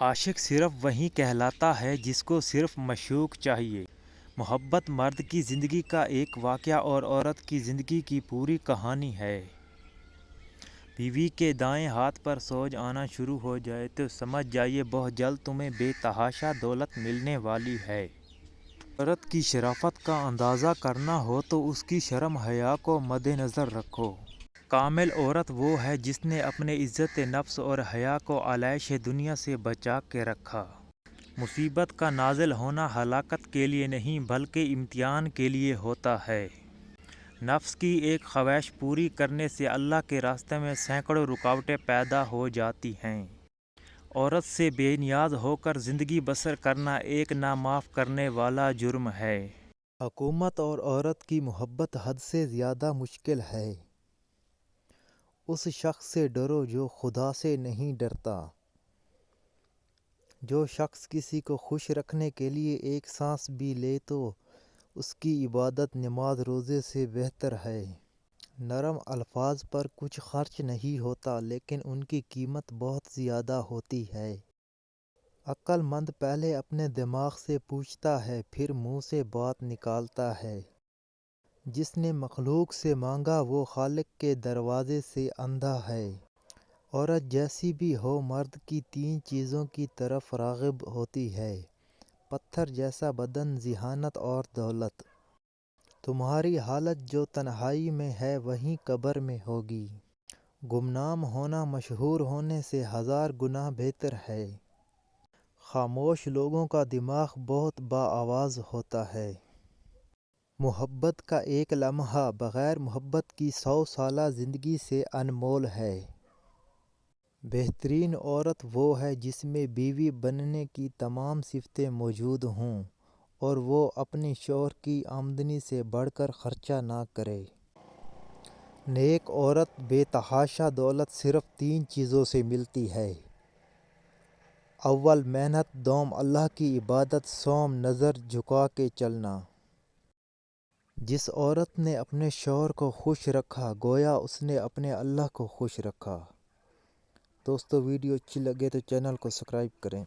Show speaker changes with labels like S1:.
S1: عاشق صرف وہی کہلاتا ہے جس کو صرف معشوق چاہیے۔ محبت مرد کی زندگی کا ایک واقعہ اور عورت کی زندگی کی پوری کہانی ہے۔ بیوی کے دائیں ہاتھ پر سوج آنا شروع ہو جائے تو سمجھ جائیے بہت جلد تمہیں بے تحاشا دولت ملنے والی ہے۔ عورت کی شرافت کا اندازہ کرنا ہو تو اس کی شرم حیا کو مد نظر رکھو۔ کامل عورت وہ ہے جس نے اپنے عزت نفس اور حیا کو علیش دنیا سے بچا کے رکھا۔ مصیبت کا نازل ہونا ہلاکت کے لیے نہیں بلکہ امتحان کے لیے ہوتا ہے۔ نفس کی ایک خواہش پوری کرنے سے اللہ کے راستے میں سینکڑوں رکاوٹیں پیدا ہو جاتی ہیں۔ عورت سے بے نیاز ہو کر زندگی بسر کرنا ایک نہ معاف کرنے والا جرم ہے۔ حکومت اور عورت کی محبت حد سے زیادہ مشکل ہے۔ اس شخص سے ڈرو جو خدا سے نہیں ڈرتا۔ جو شخص کسی کو خوش رکھنے کے لیے ایک سانس بھی لے تو اس کی عبادت نماز روزے سے بہتر ہے۔ نرم الفاظ پر کچھ خرچ نہیں ہوتا لیکن ان کی قیمت بہت زیادہ ہوتی ہے۔ عقل مند پہلے اپنے دماغ سے پوچھتا ہے پھر منہ سے بات نکالتا ہے۔ جس نے مخلوق سے مانگا وہ خالق کے دروازے سے اندھا ہے۔ عورت جیسی بھی ہو مرد کی تین چیزوں کی طرف راغب ہوتی ہے: پتھر جیسا بدن، ذہانت اور دولت۔ تمہاری حالت جو تنہائی میں ہے وہی قبر میں ہوگی۔ گمنام ہونا مشہور ہونے سے 1000 گنا بہتر ہے۔ خاموش لوگوں کا دماغ بہت باآواز ہوتا ہے۔ محبت کا ایک لمحہ بغیر محبت کی 100 سالہ زندگی سے انمول ہے۔ بہترین عورت وہ ہے جس میں بیوی بننے کی تمام صفتیں موجود ہوں اور وہ اپنے شوہر کی آمدنی سے بڑھ کر خرچہ نہ کرے۔ نیک عورت بے تحاشا دولت صرف 3 چیزوں سے ملتی ہے: اول محنت، دوم اللہ کی عبادت، سوم نظر جھکا کے چلنا۔ جس عورت نے اپنے شوہر کو خوش رکھا گویا اس نے اپنے اللہ کو خوش رکھا۔ دوستو ویڈیو اچھی لگے تو چینل کو سبسکرائب کریں۔